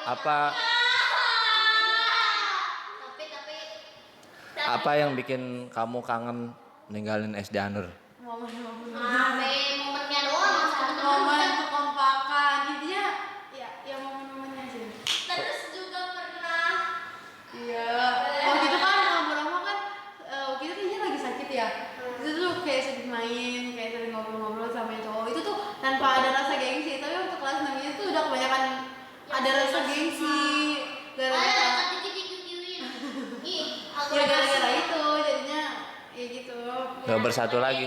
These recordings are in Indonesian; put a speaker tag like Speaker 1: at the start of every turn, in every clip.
Speaker 1: Apa apa yang bikin kamu kangen ninggalin SD Anur?
Speaker 2: Momen-momen
Speaker 3: momennya doang sama
Speaker 2: momen
Speaker 3: temen.
Speaker 2: kekompakan intinya ya momen-momennya sih.
Speaker 3: Terus juga pernah
Speaker 2: Iya, waktu itu kan lama-lama kan waktu itu kayaknya lagi sakit ya. Itu tuh kayak sering main, kayak sering ngobrol-ngobrol sama cowok. Itu tuh tanpa ada rasa gengsi, tapi waktu kelas 6 itu udah kebanyakan ada rasa gengsi gara-gara
Speaker 3: dikit-dikitin. Ih,
Speaker 2: ya gara-gara itu jadinya ya gitu.
Speaker 1: Gak bersatu lagi.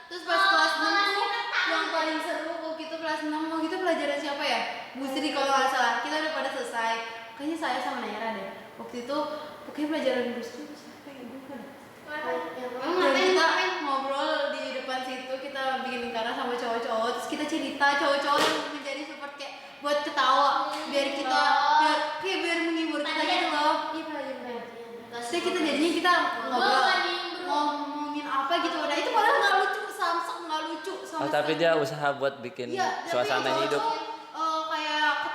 Speaker 2: Terus pas kelas 6 tuh yang paling seru waktu itu kelas 6 waktu itu pelajaran siapa ya? Bu Sri kalau nggak salah. Kita udah pada selesai. Kayaknya saya sama Naira deh. Waktu itu pokoknya pelajaran Bu Sri siapa ya? Bukan. Dan kita ngobrol di depan situ, kita bikin lingkaran sama cowok-cowok, terus kita cerita cowok-cowok yang menjadi support kayak buat ketawa, biar kita biar menghibur kita gitu loh. Iya pelajaran. Terus kita jadinya kita ngobrol ngomongin apa gitu. Nah itu padahal nggak lucu, samsak nggak lucu sama
Speaker 1: Tapi
Speaker 2: sekali.
Speaker 1: dia usaha buat bikin
Speaker 2: Iya,
Speaker 1: suasananya hidup.
Speaker 2: Kayak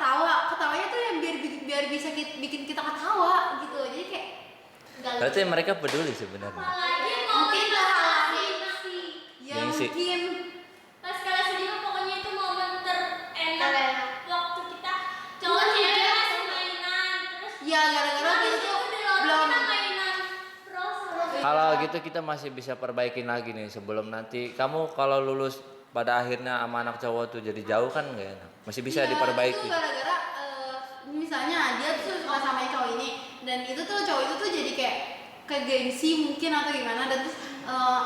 Speaker 2: ketawanya tuh yang biar bisa bikin kita ketawa gitu. Jadi kayak
Speaker 1: Berarti mereka peduli sebenarnya.
Speaker 3: apalagi
Speaker 2: mungkin
Speaker 3: momen
Speaker 2: sih. Ya
Speaker 1: Gengsi.
Speaker 2: mungkin
Speaker 3: pas kelas 5 pokoknya itu momen terenak waktu kita cowok
Speaker 2: Enggak,
Speaker 3: cewek
Speaker 2: enggak.
Speaker 3: masih mainan terus
Speaker 2: ya gara-gara
Speaker 3: habis
Speaker 2: itu
Speaker 3: itu di luar
Speaker 2: belum
Speaker 3: kita mainan Frozen.
Speaker 1: Kalau gitu kita masih bisa perbaikin lagi nih sebelum nanti kamu kalau lulus pada akhirnya sama anak cowok tuh jadi jauh kan nggak enak. Masih bisa
Speaker 2: Iya,
Speaker 1: diperbaiki.
Speaker 2: itu gara-gara misalnya dia tuh suka sama yang cowok ini dan itu tuh cowok itu tuh jadi kayak ke gengsi mungkin atau gimana dan terus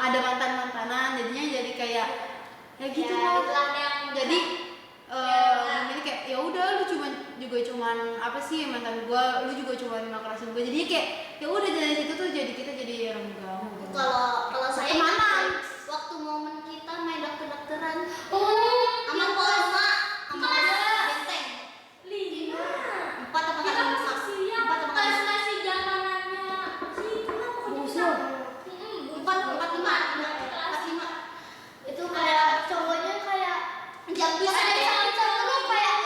Speaker 2: ada mantan-mantanan jadinya jadi kayak ya gitu
Speaker 3: Ya,
Speaker 2: loh.
Speaker 3: itulah yang
Speaker 2: Jadi mungkin kayak ya udah lu cuman apa sih mantan gua, lu juga cuman ngerasain gua. Jadi kayak ya udah dari situ tuh jadi kita jadi renggang.
Speaker 3: kalau saya
Speaker 2: Kemana?
Speaker 3: waktu momen kita main dokter-dokteran
Speaker 2: Sama
Speaker 3: Polma sama
Speaker 2: Kelas
Speaker 3: Benteng
Speaker 4: 5
Speaker 3: empat apa
Speaker 4: kita
Speaker 3: kali
Speaker 4: masih siap
Speaker 3: empat apa kali
Speaker 4: masih zamanannya Sigma pokoknya kita
Speaker 3: empat lima itu kayak cowoknya kayak jam bisa
Speaker 4: Ada
Speaker 3: deh
Speaker 4: yang
Speaker 3: cowok tuh kayak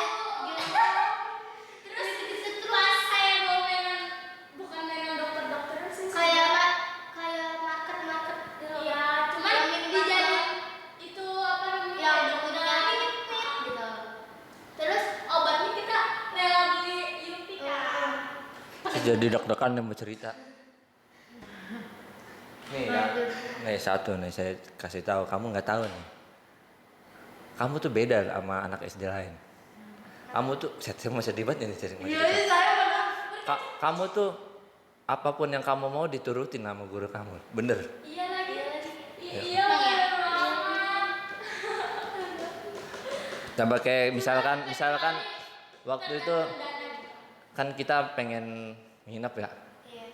Speaker 4: terus pas saya bawa mainan bukan mainan dokter-dokteran sih
Speaker 3: kayak market
Speaker 4: ya cuman
Speaker 3: yang
Speaker 4: dijadiin itu apa namanya
Speaker 3: yang
Speaker 4: udah
Speaker 3: mit gitu
Speaker 4: terus obatnya kita rela beli Yupi kan
Speaker 1: Jadi deg-degan nih mau cerita. Nih ya, nih satu nih saya kasih tahu kamu nggak tahu nih. Kamu tuh beda sama anak SD lain. Kamu tuh, saya mau sedih banget nih cerita.
Speaker 2: Iya, saya pernah.
Speaker 1: Kamu tuh apapun yang kamu mau diturutin sama guru kamu, bener.
Speaker 4: iya lagi
Speaker 1: Iya.
Speaker 4: iya bener banget
Speaker 1: Coba kayak misalkan waktu itu kan kita pengen nginep ya,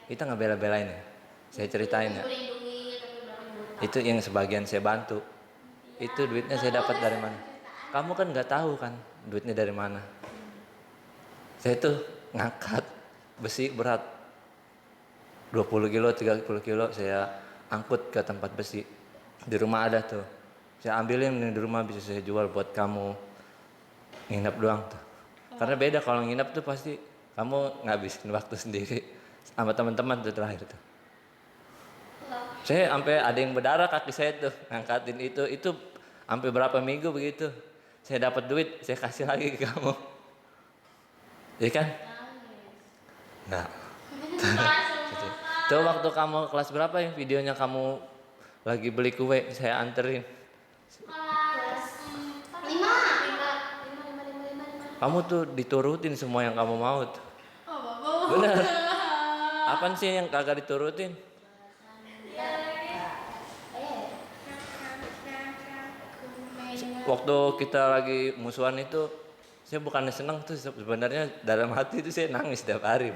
Speaker 1: kita nggak bela-belain ya. Saya ceritain ya.
Speaker 3: melindungi tapi belakang buta
Speaker 1: Itu yang sebagian saya bantu. Itu duitnya saya dapat dari mana? Kamu kan nggak tahu kan duitnya dari mana. Saya tuh ngangkat besi berat 20 kilo, 30 kilo saya angkut ke tempat besi. Di rumah ada tuh. Saya ambilin di rumah bisa saya jual buat kamu nginep doang tuh. Karena beda kalau nginep tuh pasti kamu ngabisin waktu sendiri sama teman-teman tuh terakhir tuh. Saya sampai ada yang berdarah kaki saya tuh ngangkatin itu sampai berapa minggu begitu. Saya dapat duit, saya kasih lagi ke kamu. Iya kan? Nah. Tuh waktu kamu kelas berapa yang videonya kamu lagi beli kue saya anterin.
Speaker 4: kelas
Speaker 3: lima
Speaker 1: Kamu tuh diturutin semua yang kamu mau tuh.
Speaker 2: Oh,
Speaker 1: Bener. Apaan sih yang kagak diturutin? Waktu kita lagi musuhan itu, saya bukannya senang tuh sebenarnya dalam hati itu saya nangis setiap hari.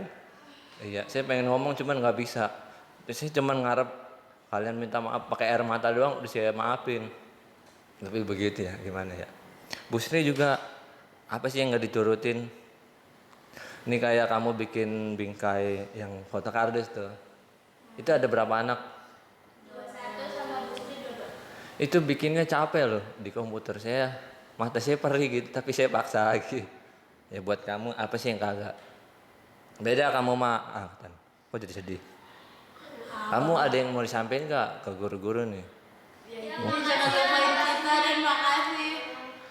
Speaker 1: Iya, saya pengen ngomong cuman nggak bisa. Saya cuman ngarep kalian minta maaf pakai air mata doang udah saya maafin. Tapi begitu ya, gimana ya? Bu Sri juga apa sih yang nggak diturutin? Ini kayak kamu bikin bingkai yang foto kardus tuh. Itu ada berapa anak?
Speaker 4: 21 sama Gusti 22
Speaker 1: Itu bikinnya capek loh di komputer saya. Mata saya perih gitu tapi saya paksa lagi. Ya buat kamu apa sih yang kagak? Beda kamu mah, Tan. Kok jadi sedih? Kamu ada yang mau disampaikan nggak ke guru-guru nih?
Speaker 2: Ya, jangan lupain kita dan makasih.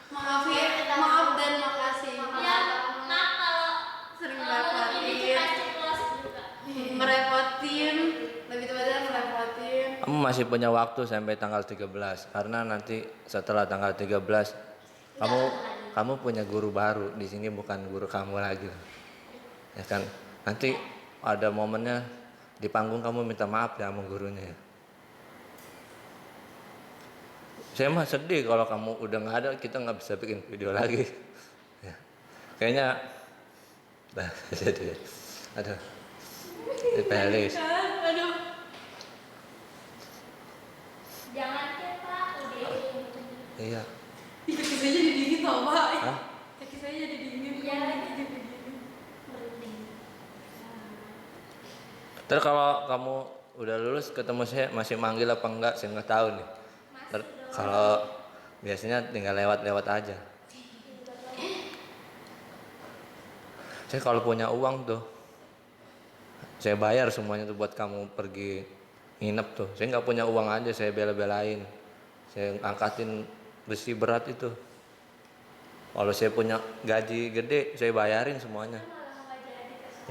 Speaker 2: Maaf ya, maaf dan makasih.
Speaker 3: Ya, maaf kalau
Speaker 2: Sering
Speaker 3: kalau ini
Speaker 2: ngerepotin,
Speaker 3: kasih kelas juga.
Speaker 2: ngerepotin, lebih tepatnya ngerepotin.
Speaker 1: Kamu masih punya waktu sampai tanggal 13 karena nanti setelah tanggal 13 kamu punya guru baru di sini, bukan guru kamu lagi. Ya kan? Nanti ada momennya di panggung kamu minta maaf ya sama gurunya. Saya mah sedih kalau kamu udah nggak ada, kita nggak bisa bikin video lagi. Ya. Kayaknya sedih. Aduh. Pelis.
Speaker 2: Aduh.
Speaker 3: Jangan ya Pak, udah.
Speaker 1: Iya.
Speaker 2: Kaki saya jadi dingin tau Pak.
Speaker 1: Hah?
Speaker 2: Kaki saya jadi dingin.
Speaker 3: Iya.
Speaker 2: Begini.
Speaker 3: Merinding.
Speaker 1: Terus kalau kamu udah lulus ketemu saya masih manggil apa enggak, saya nggak tahu nih. Kalau biasanya tinggal lewat-lewat aja. Saya kalau punya uang tuh, saya bayar semuanya tuh buat kamu pergi nginep tuh. Saya nggak punya uang aja, saya bela-belain. Saya angkatin besi berat itu. Kalau saya punya gaji gede, saya bayarin semuanya.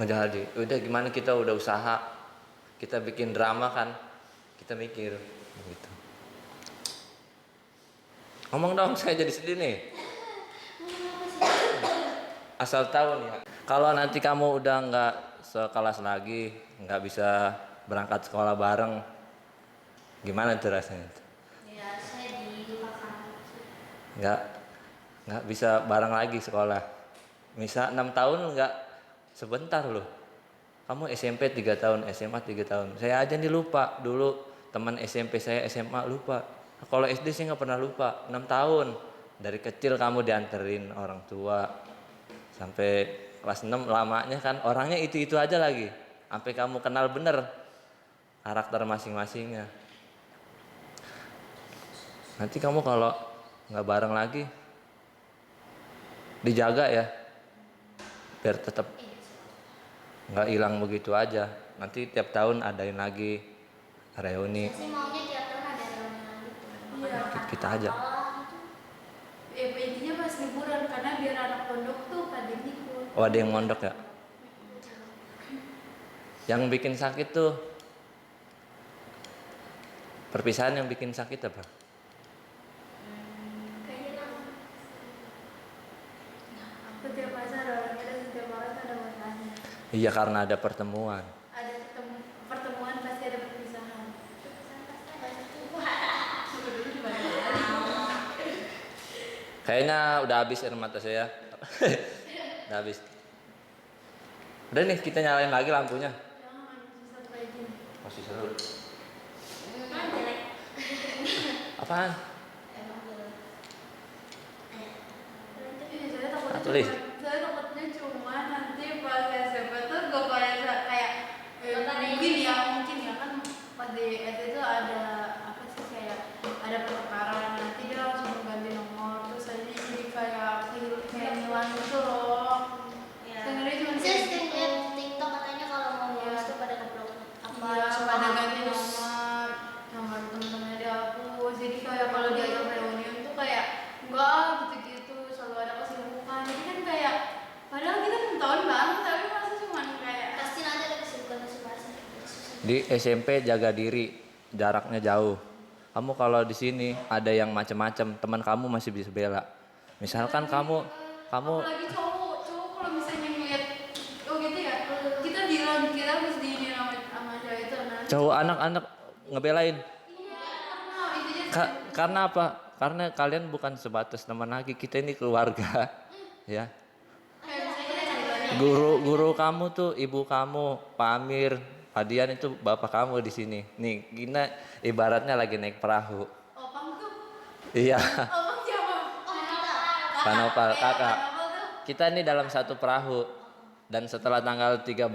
Speaker 1: Nggak jadi. Udah gimana, kita udah usaha, kita bikin drama kan, kita mikir gitu. Ngomong dong, saya jadi sedih nih. Asal tahu nih, kalau nanti kamu udah nggak sekelas lagi, nggak bisa berangkat sekolah bareng, gimana tuh rasanya?
Speaker 3: Ya, saya dilupakan.
Speaker 1: Nggak bisa bareng lagi sekolah. Misal 6 tahun nggak, sebentar loh. Kamu SMP 3 tahun, SMA 3 tahun. Saya aja nih lupa dulu, teman SMP saya SMA lupa. Kalau SD sih nggak pernah lupa. 6 tahun dari kecil kamu dianterin orang tua sampai kelas 6, lamanya kan orangnya itu aja lagi. Sampai kamu kenal bener karakter masing-masingnya. Nanti kamu kalau nggak bareng lagi, dijaga ya, biar tetap nggak hilang begitu aja. Nanti tiap tahun adain lagi reuni.
Speaker 3: Saya sih maunya tiap tahun ada reuni lagi.
Speaker 2: Iya.
Speaker 1: Kita aja.
Speaker 2: Ya, intinya pas liburan karena biar anak pondok tuh pada ngikut.
Speaker 1: Oh, ada yang mondok ya? Yang bikin sakit tuh, perpisahan yang bikin sakit apa?
Speaker 2: Setiap masa ada orangnya dan setiap orang ada masanya.
Speaker 1: Iya, karena ada pertemuan.
Speaker 2: Ada pertemuan pasti ada perpisahan.
Speaker 1: Kayaknya udah habis air mata saya. Udah habis. Udah nih, kita nyalain lagi lampunya.
Speaker 2: Jangan susah kayak gini.
Speaker 1: Masih seru.
Speaker 3: Emang jelek.
Speaker 1: Apaan?
Speaker 3: Emang jelek.
Speaker 2: Saya takutnya
Speaker 1: Tulis.
Speaker 2: cuma nanti pas SMP tuh gue kayak mungkin ya kan pas di SD itu ada apa sih, kayak ada pertukaran, nanti dia langsung ganti nomor, terus aja jadi kayak ngilang gitu loh.
Speaker 3: Ya.
Speaker 2: Sebenarnya cuma
Speaker 3: Saya sering lihat TikTok katanya kalau mau lulus tuh pada ngeblok apa
Speaker 2: pada ganti nomor temen-temennya dihapus, jadi kayak kalau diajak reunian tuh kayak enggak gitu-gitu, selalu ada kesibukan. Jadi kan kayak padahal kita 6 tahun banget tapi masa cuma kayak
Speaker 3: pasti nanti ada kesibukan masing-masing.
Speaker 1: Di SMP jaga diri, jaraknya jauh. Kamu kalau di sini ada yang macam-macam, teman kamu masih bisa bela. Misalkan kamu
Speaker 2: apalagi cowok kalau misalnya ngeliat oh gitu ya, kita harus diinin sama cewek itu nanti.
Speaker 1: cowok anak-anak ngebelain.
Speaker 2: Iya, karena intinya
Speaker 1: Karena apa? Karena kalian bukan sebatas teman lagi, kita ini keluarga. Ya.
Speaker 2: kayak misalnya kita ceritanya
Speaker 1: Guru kamu tuh ibu kamu, Pak Amir, Pak Dian itu bapak kamu di sini. Nih, kita ibaratnya lagi naik perahu.
Speaker 2: opang tuh
Speaker 1: Iya,
Speaker 2: opang siapa?
Speaker 1: Pak Nopal,
Speaker 2: Iya,
Speaker 1: kakak.
Speaker 2: Pak Nopal tuh.
Speaker 1: Kita ini dalam satu perahu. Dan setelah tanggal 13,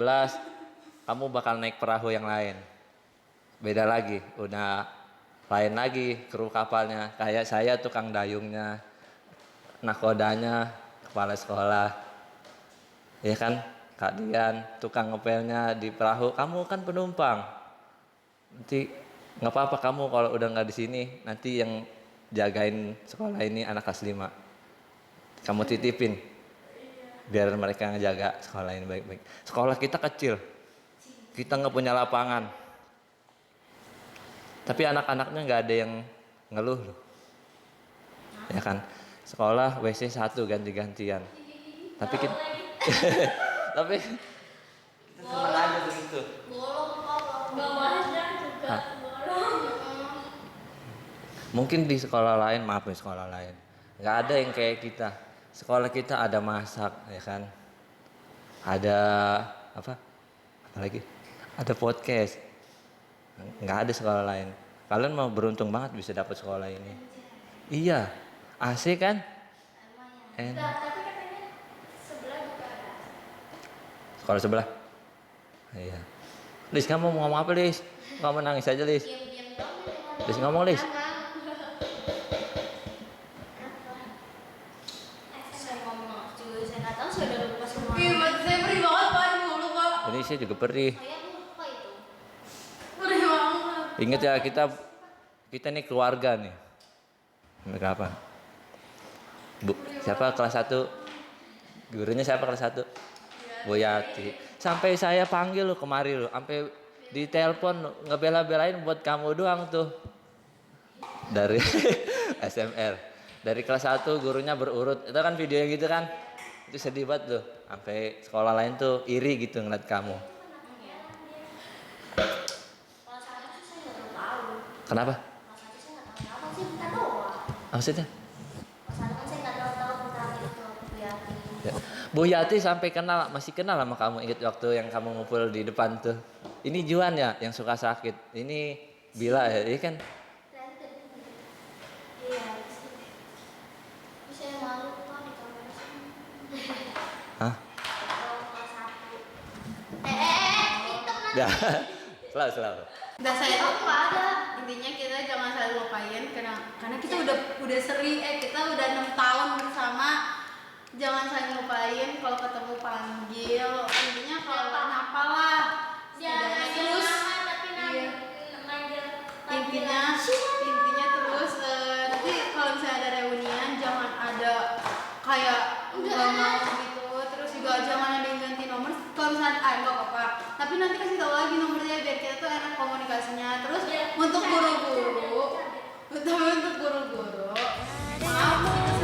Speaker 1: kamu bakal naik perahu yang lain. Beda lagi, udah lain lagi kru kapalnya. Kayak saya tukang dayungnya, nakodanya, kepala sekolah. Ya kan, Kak Dian, tukang ngepelnya di perahu, kamu kan penumpang. Nanti nggak apa-apa kamu kalau udah nggak di sini, nanti yang jagain sekolah ini anak kelas 5. Kamu titipin, biar mereka ngejaga sekolah ini baik-baik. Sekolah kita kecil, kita nggak punya lapangan. Tapi anak-anaknya nggak ada yang ngeluh loh. Ya kan, sekolah WC 1 ganti-gantian. Tapi kita tapi kita senang aja begitu.
Speaker 3: Bawahnya juga
Speaker 1: Hah?
Speaker 3: bolong.
Speaker 1: Mungkin di sekolah lain, maaf nih sekolah lain, nggak ada yang kayak kita. Sekolah kita ada masak, ya kan? Ada apa? Apalagi? Ada podcast. Nggak ada sekolah lain. Kalian mau beruntung banget bisa dapat sekolah ini. Iya, AC kan?
Speaker 4: Enggak,
Speaker 1: Enak.
Speaker 4: tapi katanya sebelah juga ada.
Speaker 1: Sekolah sebelah. Iya. Lis, kamu mau ngomong apa, Lis? Kamu nangis aja, Lis.
Speaker 4: Diam-diam doang.
Speaker 1: Lis ngomong, Lis.
Speaker 4: Saya ngomong juga, saya nggak tahu, saya udah lupa semua.
Speaker 2: Ih, buat saya perih banget Pak, dulu Pak.
Speaker 1: Indonesia juga perih.
Speaker 4: Saya lupa itu.
Speaker 2: Perih banget.
Speaker 1: Ingat ya, kita nih keluarga nih. Mereka apa? Bu, siapa kelas 1? Gurunya siapa kelas 1? Bu Yati. Sampai saya panggil lo kemari lo, sampai ditelepon ngebela-belain buat kamu doang tuh. Dari SMR. Dari kelas 1 gurunya berurut. Itu kan video yang gitu kan? Itu sedih banget tuh. Sampai sekolah lain tuh iri gitu ngeliat kamu.
Speaker 4: Kalau saat itu saya nggak tahu.
Speaker 1: Kenapa?
Speaker 4: Kalau saat itu saya nggak tahu kenapa sih, kita doang.
Speaker 1: Maksudnya?
Speaker 4: Kalau saat itu kan saya nggak tahu tentang itu Bu Yati.
Speaker 1: Ya. Bu Yati sampai kenal, masih kenal sama kamu. Ingat waktu yang kamu ngumpul di depan tuh. Ini Juan ya yang suka sakit. Ini Bila ya, iya kan?
Speaker 4: Iya. Tapi saya malu Pak di kamera sini.
Speaker 1: Hah?
Speaker 4: Kalau kelas 1. Itu kan.
Speaker 1: Ya. Selalu.
Speaker 2: Udah saya
Speaker 4: Aku nggak ada.
Speaker 2: intinya kita jangan selalu lupain karena kita udah sering kita udah 6 tahun bersama, jangan saling lupain, kalau ketemu panggil, intinya kalau kenapa lah
Speaker 3: Jangan
Speaker 2: setidaknya
Speaker 3: manggil
Speaker 2: terus
Speaker 3: nama tapi
Speaker 2: iya.
Speaker 3: manggil
Speaker 2: intinya terus nanti kalau misalnya ada reunian jangan ada kayak nggak mau gitu, terus juga jangan ada yang ganti nomor kalau misalnya nggak apa-apa, tapi nanti kasih tahu lagi nomornya biar kita tuh enak komunikasinya. Terus untuk guru-guru maaf